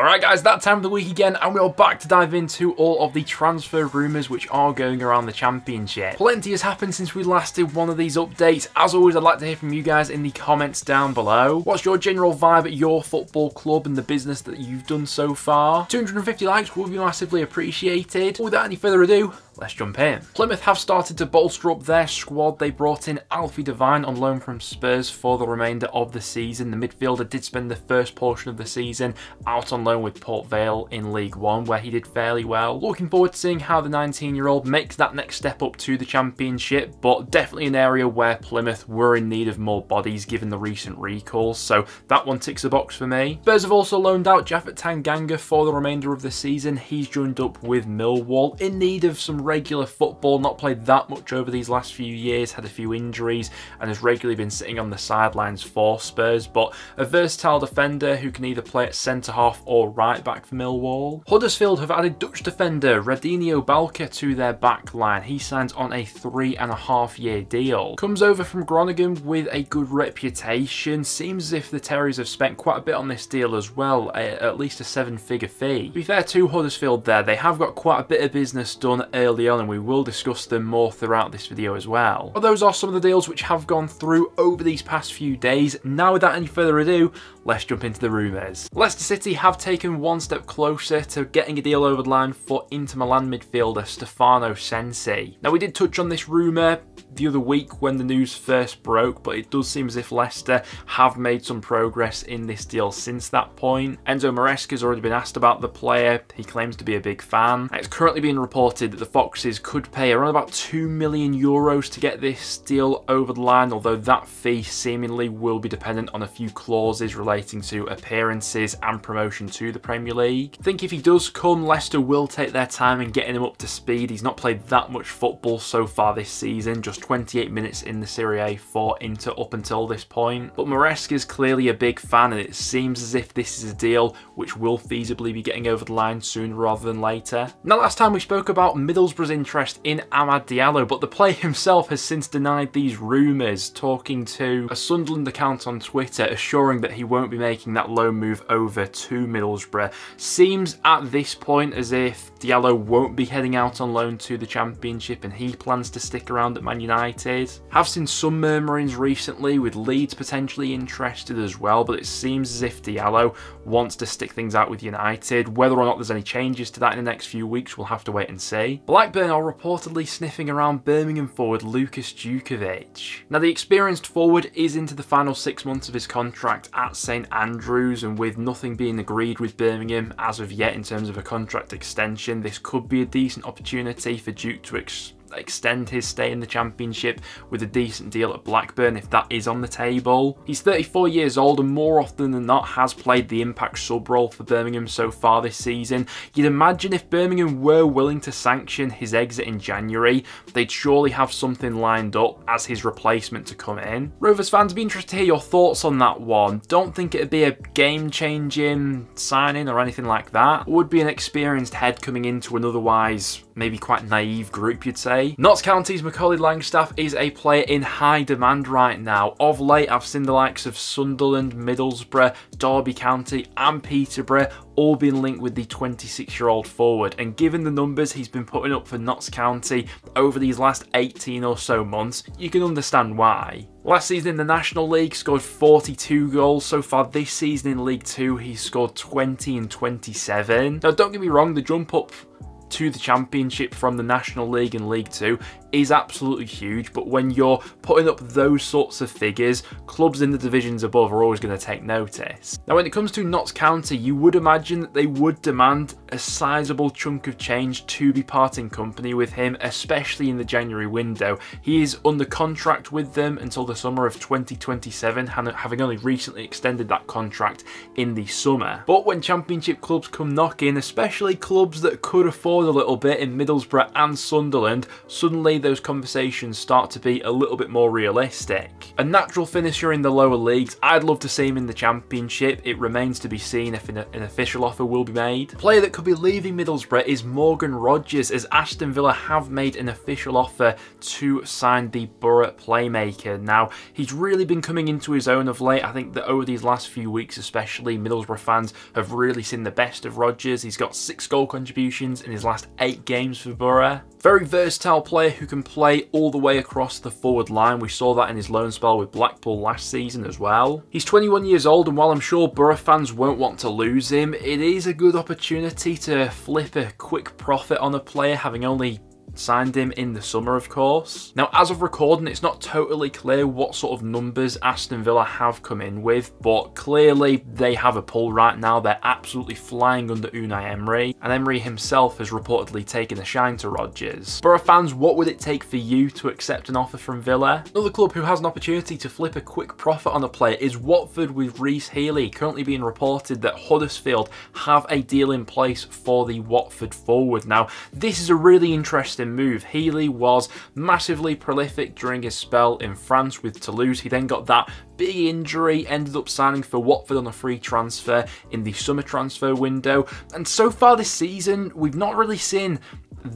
Alright guys, that time of the week again, and we're back to dive into all of the transfer rumours which are going around the Championship. Plenty has happened since we last did one of these updates. As always, I'd like to hear from you guys in the comments down below. What's your general vibe at your football club and the business that you've done so far? 250 likes will be massively appreciated. Without any further ado, let's jump in. Plymouth have started to bolster up their squad. They brought in Alfie Devine on loan from Spurs for the remainder of the season. The midfielder did spend the first portion of the season out on loan with Port Vale in League One, where he did fairly well. Looking forward to seeing how the 19-year-old makes that next step up to the Championship, but definitely an area where Plymouth were in need of more bodies given the recent recalls, so that one ticks the box for me. Spurs have also loaned out Japhet Tanganga for the remainder of the season. He's joined up with Millwall, in need of some regular football, not played that much over these last few years, had a few injuries and has regularly been sitting on the sidelines for Spurs, but a versatile defender who can either play at centre-half or right back for Millwall. Huddersfield have added Dutch defender Radinho Balka to their back line. He signs on a 3.5-year deal. Comes over from Groningen with a good reputation. Seems as if the Terriers have spent quite a bit on this deal as well, at least a 7-figure fee. To be fair to Huddersfield there, they have got quite a bit of business done early on, and we will discuss them more throughout this video as well. But those are some of the deals which have gone through over these past few days. Now without any further ado, let's jump into the rumours. Leicester City have taken one step closer to getting a deal over the line for Inter Milan midfielder Stefano Sensi. Now we did touch on this rumour the other week when the news first broke, but it does seem as if Leicester have made some progress in this deal since that point. Enzo Maresca has already been asked about the player. He claims to be a big fan. It's currently being reported that the Foxes could pay around about €2 million to get this deal over the line, although that fee seemingly will be dependent on a few clauses relating to appearances and promotion to the Premier League. I think if he does come, Leicester will take their time in getting him up to speed. He's not played that much football so far this season, just 28 minutes in the Serie A for Inter up until this point. But Maresca is clearly a big fan, and it seems as if this is a deal which will feasibly be getting over the line sooner rather than later. Now, last time we spoke about Middlesbrough's interest in Amad Diallo, but the player himself has since denied these rumours, talking to a Sunderland account on Twitter, assuring that he won't be making that loan move over to Middlesbrough. Seems at this point as if Diallo won't be heading out on loan to the Championship and he plans to stick around at Man United. Have seen some murmurings recently with Leeds potentially interested as well, but it seems as if Diallo wants to stick things out with United. Whether or not there's any changes to that in the next few weeks, we'll have to wait and see. Blackburn are reportedly sniffing around Birmingham forward Lucas Djukovic. Now, the experienced forward is into the final 6 months of his contract at St Andrews, and with nothing being agreed with Birmingham as of yet in terms of a contract extension, this could be a decent opportunity for Duke to extend his stay in the Championship with a decent deal at Blackburn if that is on the table. He's 34 years old and more often than not has played the impact sub role for Birmingham so far this season. You'd imagine if Birmingham were willing to sanction his exit in January, they'd surely have something lined up as his replacement to come in. Rovers fans, be interested to hear your thoughts on that one. Don't think it'd be a game-changing signing or anything like that. It would be an experienced head coming into an otherwise maybe quite naive group, you'd say. Notts County's Macaulay Langstaff is a player in high demand right now. Of late, I've seen the likes of Sunderland, Middlesbrough, Derby County and Peterborough all been linked with the 26-year-old forward, and given the numbers he's been putting up for Notts County over these last 18 or so months, you can understand why. Last season in the National League, scored 42 goals. So far this season in League 2, he's scored 20 and 27. Now, don't get me wrong, the jump up to the Championship from the National League and League 2 is absolutely huge, but when you're putting up those sorts of figures, clubs in the divisions above are always going to take notice. Now, when it comes to Notts County, you would imagine that they would demand a sizable chunk of change to be parting company with him, especially in the January window. He is under contract with them until the summer of 2027, having only recently extended that contract in the summer. But when Championship clubs come knocking, especially clubs that could afford a little bit in Middlesbrough and Sunderland, suddenly those conversations start to be a little bit more realistic. A natural finisher in the lower leagues, I'd love to see him in the Championship. It remains to be seen if an official offer will be made. A player that could could be leaving Middlesbrough is Morgan Rogers, as Aston Villa have made an official offer to sign the Borough playmaker. Now, he's really been coming into his own of late. I think that over these last few weeks especially, Middlesbrough fans have really seen the best of Rogers. He's got 6 goal contributions in his last 8 games for Borough. Very versatile player who can play all the way across the forward line. We saw that in his loan spell with Blackpool last season as well. He's 21 years old, and while I'm sure Borough fans won't want to lose him, it is a good opportunity to flip a quick profit on a player, having only signed him in the summer, of course. Now, as of recording, it's not totally clear what sort of numbers Aston Villa have come in with, but clearly they have a pull right now. They're absolutely flying under Unai Emery, and Emery himself has reportedly taken a shine to Rogers. Borough fans, what would it take for you to accept an offer from Villa? Another club who has an opportunity to flip a quick profit on a player is Watford, with Reece Healey currently being reported that Huddersfield have a deal in place for the Watford forward. Now, this is a really interesting move. Healey was massively prolific during his spell in France with Toulouse. He then got that big injury, ended up signing for Watford on a free transfer in the summer transfer window, and so far this season we've not really seen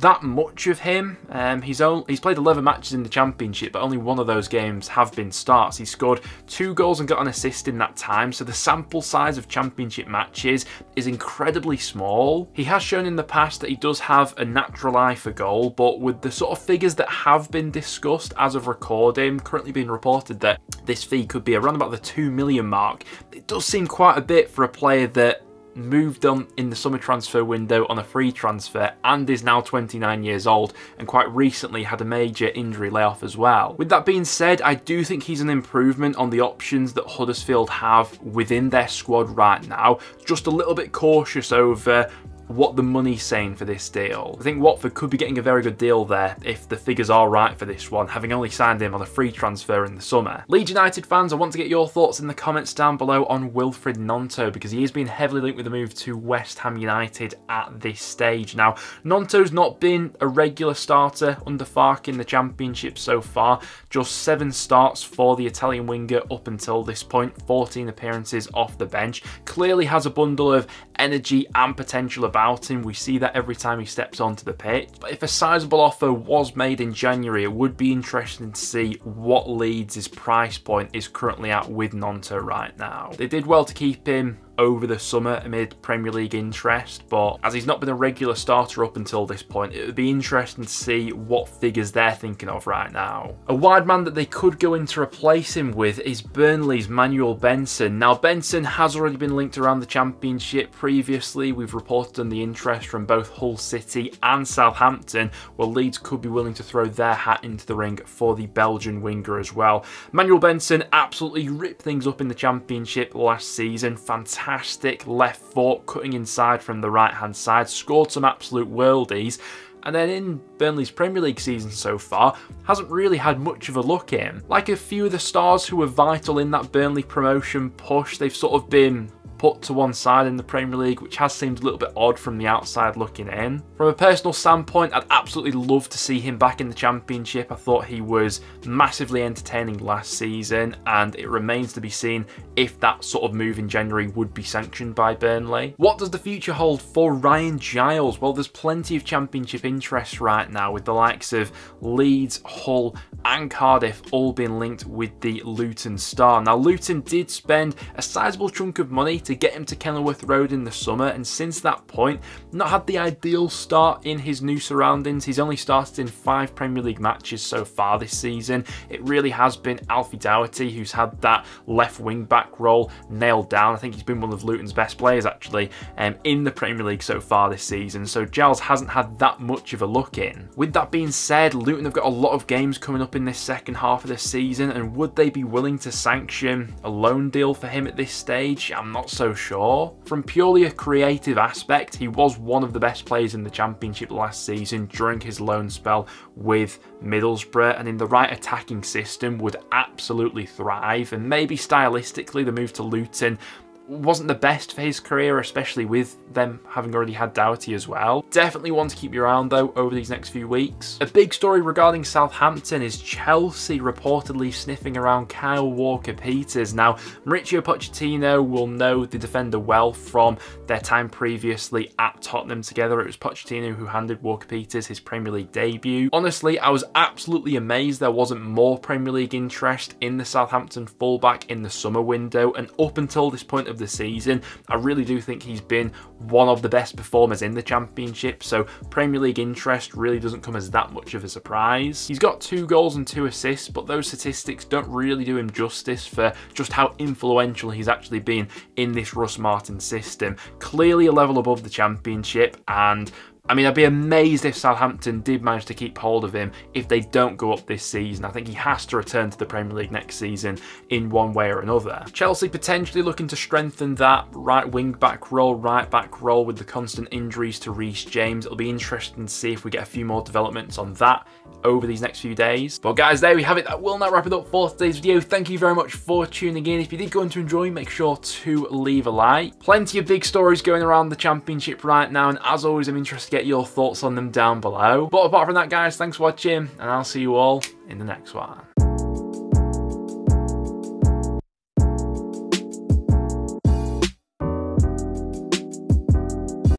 that much of him. He's played 11 matches in the Championship, but only one of those games have been starts. He scored 2 goals and got an assist in that time, so the sample size of Championship matches is incredibly small. He has shown in the past that he does have a natural eye for goal, but with the sort of figures that have been discussed as of recording, currently being reported that this fee could be around about the 2 million mark, it does seem quite a bit for a player that moved on in the summer transfer window on a free transfer and is now 29 years old, and quite recently had a major injury layoff as well. With that being said, I do think he's an improvement on the options that Huddersfield have within their squad right now. Just a little bit cautious over what the money's saying for this deal. I think Watford could be getting a very good deal there if the figures are right for this one, having only signed him on a free transfer in the summer. Leeds United fans, I want to get your thoughts in the comments down below on Wilfred Ndidi, because he has been heavily linked with the move to West Ham United at this stage. Now, Ndodi's not been a regular starter under Farke in the Championship so far, just 7 starts for the Italian winger up until this point, 14 appearances off the bench. Clearly has a bundle of energy and potential about him. We see that every time he steps onto the pitch. But if a sizable offer was made in January, it would be interesting to see what Leeds' price point is currently at with Ndidi right now. They did well to keep him over the summer amid Premier League interest, but as he's not been a regular starter up until this point, it would be interesting to see what figures they're thinking of right now. A wide man that they could go in to replace him with is Burnley's Manuel Benson. Now, Benson has already been linked around the Championship previously. We've reported on the interest from both Hull City and Southampton, where Leeds could be willing to throw their hat into the ring for the Belgian winger as well. Manuel Benson absolutely ripped things up in the Championship last season. Fantastic left foot, cutting inside from the right hand side, scored some absolute worldies, and then in Burnley's Premier League season so far, hasn't really had much of a look in. Like a few of the stars who were vital in that Burnley promotion push, they've sort of been put to one side in the Premier League, which has seemed a little bit odd from the outside looking in. From a personal standpoint, I'd absolutely love to see him back in the Championship. I thought he was massively entertaining last season, and it remains to be seen if that sort of move in January would be sanctioned by Burnley. What does the future hold for Ryan Giles? Well, there's plenty of Championship interest right now, with the likes of Leeds, Hull and Cardiff all being linked with the Luton star. Now, Luton did spend a sizable chunk of money to get him to Kenilworth Road in the summer, and since that point, not had the ideal start in his new surroundings. He's only started in 5 Premier League matches so far this season. It really has been Alfie Doherty who's had that left wing back role nailed down. I think he's been one of Luton's best players actually in the Premier League so far this season, so Giles hasn't had that much of a look in. With that being said, Luton have got a lot of games coming up in this second half of the season, and would they be willing to sanction a loan deal for him at this stage? I'm not so sure. From purely a creative aspect, he was one of the best players in the Championship last season during his loan spell with Middlesbrough, and in the right attacking system would absolutely thrive, and maybe stylistically the move to Luton wasn't the best for his career, especially with them having already had Doughty as well. Definitely one to keep your eye on though over these next few weeks. A big story regarding Southampton is Chelsea reportedly sniffing around Kyle Walker-Peters. Now, Mauricio Pochettino will know the defender well from their time previously at Tottenham together. It was Pochettino who handed Walker-Peters his Premier League debut. Honestly, I was absolutely amazed there wasn't more Premier League interest in the Southampton fullback in the summer window, and up until this point of the season, I really do think he's been one of the best performers in the Championship, so Premier League interest really doesn't come as that much of a surprise. He's got 2 goals and 2 assists, but those statistics don't really do him justice for just how influential he's actually been in this Russ Martin system. Clearly a level above the Championship, and I mean, I'd be amazed if Southampton did manage to keep hold of him if they don't go up this season. I think he has to return to the Premier League next season in one way or another. Chelsea potentially looking to strengthen that right wing back role, right back role with the constant injuries to Reece James. It'll be interesting to see if we get a few more developments on that over these next few days. But guys, there we have it. That will now wrap it up for today's video. Thank you very much for tuning in. If you did go on to enjoy, make sure to leave a like. Plenty of big stories going around the Championship right now, and as always, I'm interested to get your thoughts on them down below. But apart from that, guys, thanks for watching, and I'll see you all in the next one.